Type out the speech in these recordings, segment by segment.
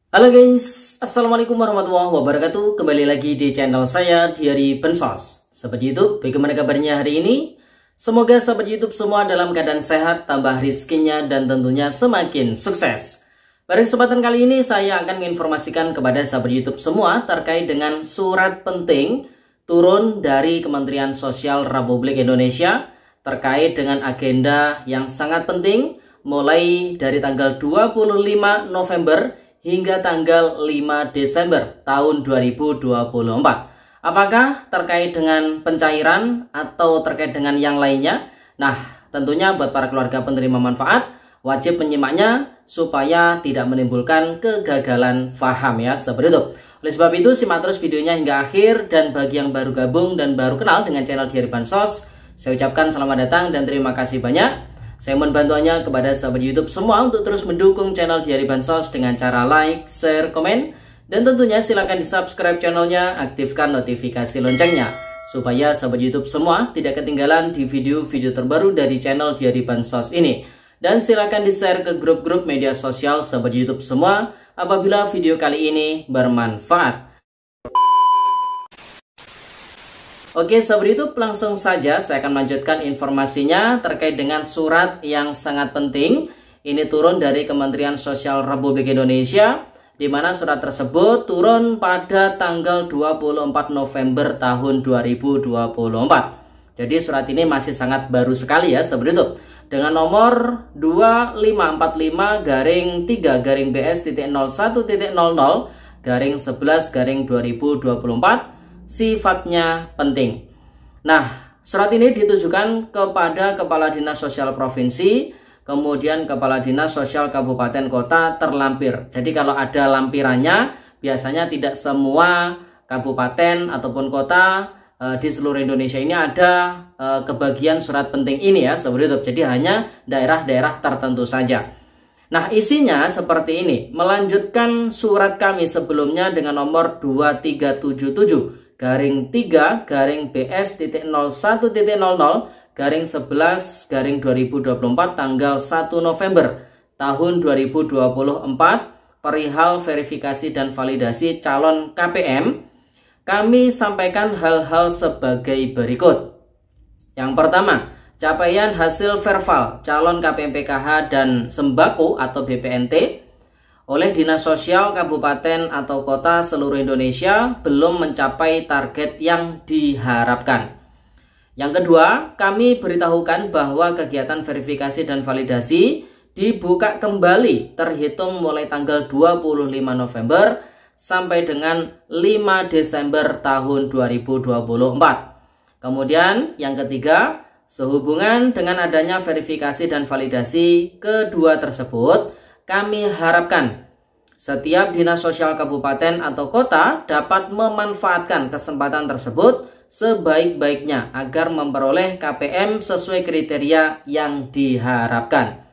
Halo guys, Assalamualaikum warahmatullahi wabarakatuh. Kembali lagi di channel saya, Diary Bansos. Sahabat YouTube, bagaimana kabarnya hari ini? Semoga sahabat YouTube semua dalam keadaan sehat, tambah rizkinya, dan tentunya semakin sukses. Pada kesempatan kali ini, saya akan menginformasikan kepada sahabat YouTube semua terkait dengan surat penting turun dari Kementerian Sosial Republik Indonesia terkait dengan agenda yang sangat penting mulai dari tanggal 25 November hingga tanggal 5 Desember tahun 2024. Apakah terkait dengan pencairan atau terkait dengan yang lainnya? Nah, tentunya buat para keluarga penerima manfaat wajib menyimaknya supaya tidak menimbulkan kegagalan paham ya, seperti itu. Oleh sebab itu, simak terus videonya hingga akhir, dan bagi yang baru gabung dan baru kenal dengan channel Diary Bansos, saya ucapkan selamat datang dan terima kasih banyak. Saya mohon bantuannya kepada sahabat YouTube semua untuk terus mendukung channel Diary Bansos dengan cara like, share, komen, dan tentunya silahkan di subscribe channelnya, aktifkan notifikasi loncengnya, supaya sahabat YouTube semua tidak ketinggalan di video-video terbaru dari channel Diary Bansos ini. Dan silahkan di share ke grup-grup media sosial sahabat YouTube semua apabila video kali ini bermanfaat. Oke sahabat YouTube, langsung saja saya akan melanjutkan informasinya terkait dengan surat yang sangat penting. Ini turun dari Kementerian Sosial Republik Indonesia, di mana surat tersebut turun pada tanggal 24 November tahun 2024. Jadi surat ini masih sangat baru sekali ya sahabat YouTube. Dengan nomor 2545-BS.01.00/11/2024, sifatnya penting. Nah, surat ini ditujukan kepada Kepala Dinas Sosial Provinsi, kemudian Kepala Dinas Sosial Kabupaten Kota terlampir. Jadi kalau ada lampirannya, biasanya tidak semua kabupaten ataupun kota di seluruh Indonesia ini ada kebagian surat penting ini ya, seperti itu. Jadi hanya daerah-daerah tertentu saja. Nah, isinya seperti ini. Melanjutkan surat kami sebelumnya dengan nomor 2377-BS.01.00/11/2024 tanggal 1 November tahun 2024 perihal verifikasi dan validasi calon KPM. Kami sampaikan hal-hal sebagai berikut. Yang pertama, capaian hasil verval calon KPM PKH dan sembako atau BPNT oleh Dinas Sosial Kabupaten atau Kota seluruh Indonesia belum mencapai target yang diharapkan. Yang kedua, kami beritahukan bahwa kegiatan verifikasi dan validasi dibuka kembali terhitung mulai tanggal 25 November sampai dengan 5 Desember tahun 2024. Kemudian yang ketiga, sehubungan dengan adanya verifikasi dan validasi kedua tersebut, kami harapkan setiap dinas sosial kabupaten atau kota dapat memanfaatkan kesempatan tersebut sebaik-baiknya agar memperoleh KPM sesuai kriteria yang diharapkan.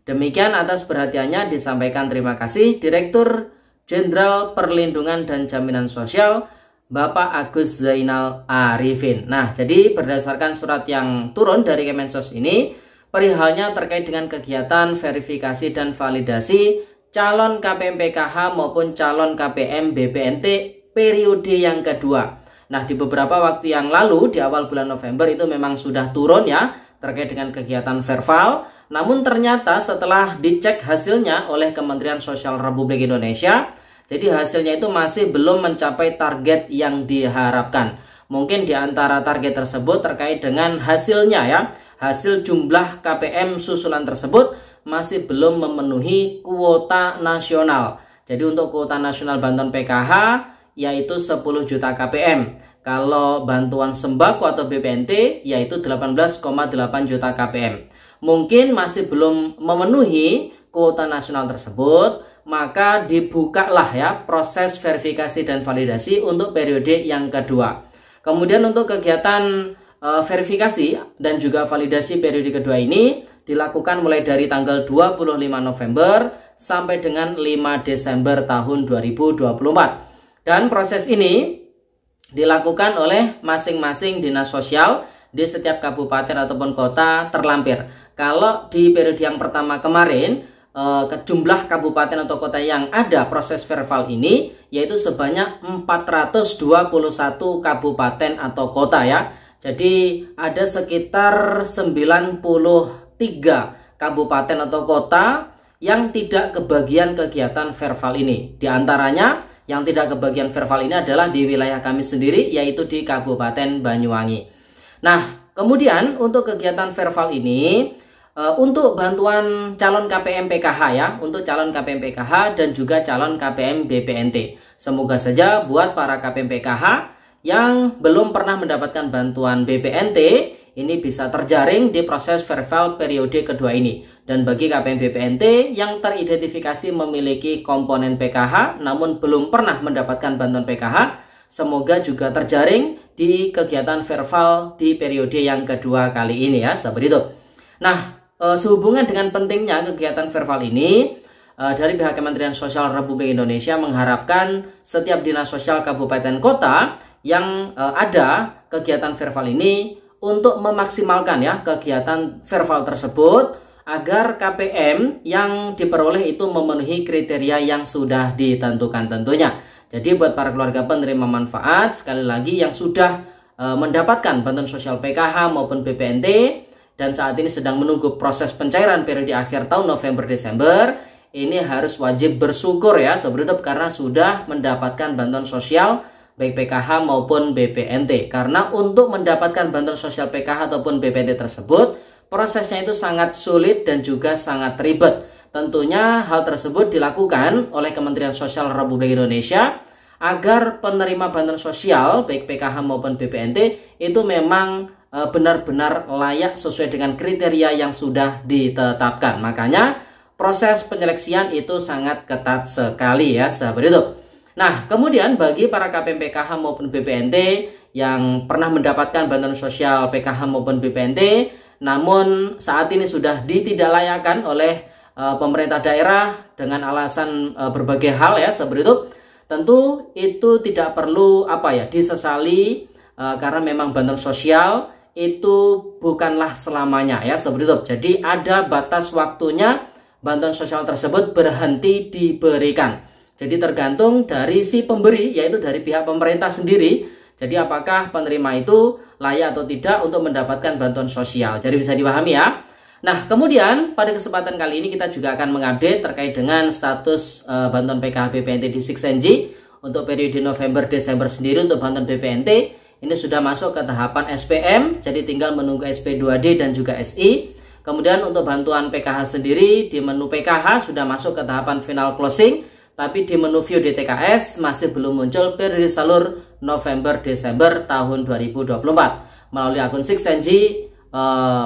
Demikian atas perhatiannya disampaikan terima kasih Direktur Jenderal Perlindungan dan Jaminan Sosial Bapak Agus Zainal Arifin. Nah, jadi berdasarkan surat yang turun dari Kemensos ini, perihalnya terkait dengan kegiatan verifikasi dan validasi calon KPM PKH maupun calon KPM BPNT periode yang kedua. Nah, di beberapa waktu yang lalu di awal bulan November itu memang sudah turun ya terkait dengan kegiatan verval. Namun ternyata setelah dicek hasilnya oleh Kementerian Sosial Republik Indonesia, jadi hasilnya itu masih belum mencapai target yang diharapkan. Mungkin di antara target tersebut terkait dengan hasilnya ya. Hasil jumlah KPM susulan tersebut masih belum memenuhi kuota nasional. Jadi untuk kuota nasional bantuan PKH yaitu 10 juta KPM. Kalau bantuan sembako atau BPNT yaitu 18,8 juta KPM. Mungkin masih belum memenuhi kuota nasional tersebut, maka dibukalah ya proses verifikasi dan validasi untuk periode yang kedua. Kemudian untuk kegiatan verifikasi dan juga validasi periode kedua ini dilakukan mulai dari tanggal 25 November sampai dengan 5 Desember tahun 2024. Dan proses ini dilakukan oleh masing-masing dinas sosial di setiap kabupaten ataupun kota terlampir. Kalau di periode yang pertama kemarin jumlah kabupaten atau kota yang ada proses verval ini, yaitu sebanyak 421 kabupaten atau kota ya. Jadi ada sekitar 93 kabupaten atau kota yang tidak kebagian kegiatan verval ini. Di antaranya yang tidak kebagian verval ini adalah di wilayah kami sendiri, yaitu di Kabupaten Banyuwangi. Nah, kemudian untuk kegiatan verval ini, untuk bantuan calon KPM PKH ya, untuk calon KPM PKH dan juga calon KPM BPNT. Semoga saja buat para KPM PKH yang belum pernah mendapatkan bantuan BPNT, ini bisa terjaring di proses verval periode kedua ini. Dan bagi KPM BPNT yang teridentifikasi memiliki komponen PKH namun belum pernah mendapatkan bantuan PKH, semoga juga terjaring di kegiatan verval di periode yang kedua kali ini ya, seperti itu. Nah, sehubungan dengan pentingnya kegiatan verval ini, dari pihak Kementerian Sosial Republik Indonesia mengharapkan setiap dinas sosial kabupaten kota yang ada kegiatan verval ini untuk memaksimalkan ya kegiatan verval tersebut agar KPM yang diperoleh itu memenuhi kriteria yang sudah ditentukan tentunya. Jadi buat para keluarga penerima manfaat, sekali lagi yang sudah mendapatkan bantuan sosial PKH maupun BPNT dan saat ini sedang menunggu proses pencairan periode akhir tahun November-Desember, ini harus wajib bersyukur ya seperti itu, karena sudah mendapatkan bantuan sosial baik PKH maupun BPNT. Karena untuk mendapatkan bantuan sosial PKH ataupun BPNT tersebut, prosesnya itu sangat sulit dan juga sangat ribet. Tentunya hal tersebut dilakukan oleh Kementerian Sosial Republik Indonesia agar penerima bantuan sosial baik PKH maupun BPNT itu memang benar-benar layak sesuai dengan kriteria yang sudah ditetapkan. Makanya proses penyeleksian itu sangat ketat sekali ya, seperti itu. Nah, kemudian bagi para KPM PKH maupun BPNT yang pernah mendapatkan bantuan sosial PKH maupun BPNT, namun saat ini sudah ditidaklayakkan oleh pemerintah daerah dengan alasan berbagai hal ya, seperti itu. Tentu itu tidak perlu disesali, karena memang bantuan sosial itu bukanlah selamanya ya, seperti itu. Jadi ada batas waktunya bantuan sosial tersebut berhenti diberikan. Jadi tergantung dari si pemberi, yaitu dari pihak pemerintah sendiri. Jadi apakah penerima itu layak atau tidak untuk mendapatkan bantuan sosial. Jadi bisa dipahami ya. Nah, kemudian pada kesempatan kali ini kita juga akan mengupdate terkait dengan status bantuan PKH BPNT di 6NG. Untuk periode November-Desember sendiri untuk bantuan BPNT ini sudah masuk ke tahapan SPM. Jadi tinggal menunggu SP2D dan juga SI. Kemudian untuk bantuan PKH sendiri di menu PKH sudah masuk ke tahapan final closing. Tapi di menu view DTKS masih belum muncul periode salur November-Desember tahun 2024. Melalui akun 6NG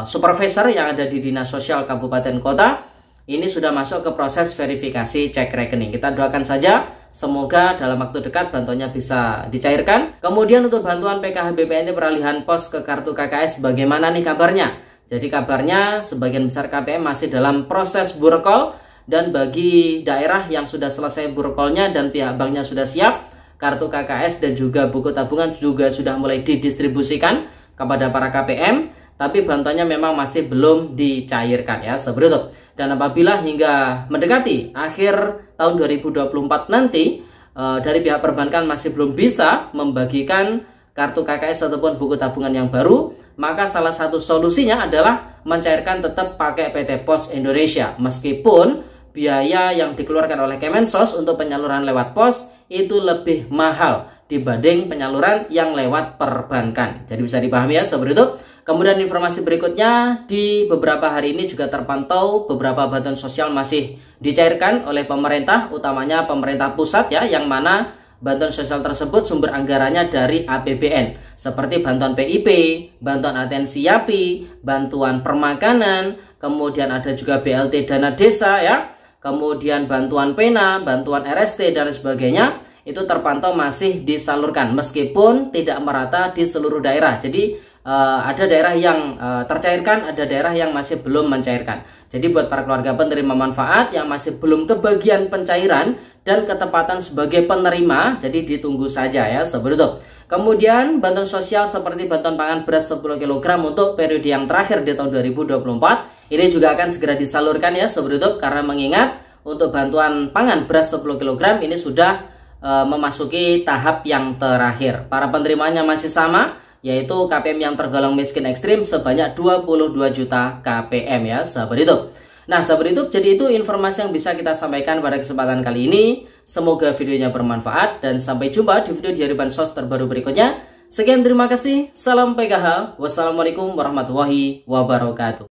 supervisor yang ada di Dinas Sosial Kabupaten Kota, ini sudah masuk ke proses verifikasi cek rekening. Kita doakan saja semoga dalam waktu dekat bantuannya bisa dicairkan. Kemudian untuk bantuan PKH BPNT peralihan pos ke kartu KKS, bagaimana nih kabarnya? Jadi kabarnya sebagian besar KPM masih dalam proses burcol. Dan bagi daerah yang sudah selesai burcolnya dan pihak banknya sudah siap, kartu KKS dan juga buku tabungan juga sudah mulai didistribusikan kepada para KPM, tapi bantuannya memang masih belum dicairkan ya, seperti itu. Dan apabila hingga mendekati akhir tahun 2024 nanti dari pihak perbankan masih belum bisa membagikan kartu KKS ataupun buku tabungan yang baru, maka salah satu solusinya adalah mencairkan tetap pakai PT Pos Indonesia. Meskipun biaya yang dikeluarkan oleh Kemensos untuk penyaluran lewat pos itu lebih mahal dibanding penyaluran yang lewat perbankan. Jadi bisa dipahami ya, seperti itu. Kemudian informasi berikutnya, di beberapa hari ini juga terpantau beberapa bantuan sosial masih dicairkan oleh pemerintah, utamanya pemerintah pusat ya, yang mana bantuan sosial tersebut sumber anggarannya dari APBN, seperti bantuan PIP, bantuan atensi YAPI, bantuan permakanan, kemudian ada juga BLT dana desa ya, kemudian bantuan PENA, bantuan RST dan sebagainya. itu terpantau masih disalurkan meskipun tidak merata di seluruh daerah. Jadi ada daerah yang tercairkan, ada daerah yang masih belum mencairkan. Jadi buat para keluarga penerima manfaat yang masih belum kebagian pencairan dan ketepatan sebagai penerima, jadi ditunggu saja ya seperti itu. Kemudian bantuan sosial seperti bantuan pangan beras 10 kg untuk periode yang terakhir di tahun 2024 ini juga akan segera disalurkan ya seperti itu, karena mengingat untuk bantuan pangan beras 10 kg ini sudah memasuki tahap yang terakhir. Para penerimanya masih sama, yaitu KPM yang tergolong miskin ekstrim sebanyak 22 juta KPM ya seperti itu. Nah seperti itu, jadi itu informasi yang bisa kita sampaikan pada kesempatan kali ini. Semoga videonya bermanfaat dan sampai jumpa di video dari Bansos terbaru berikutnya. Sekian, terima kasih, salam PKH, wassalamualaikum warahmatullahi wabarakatuh.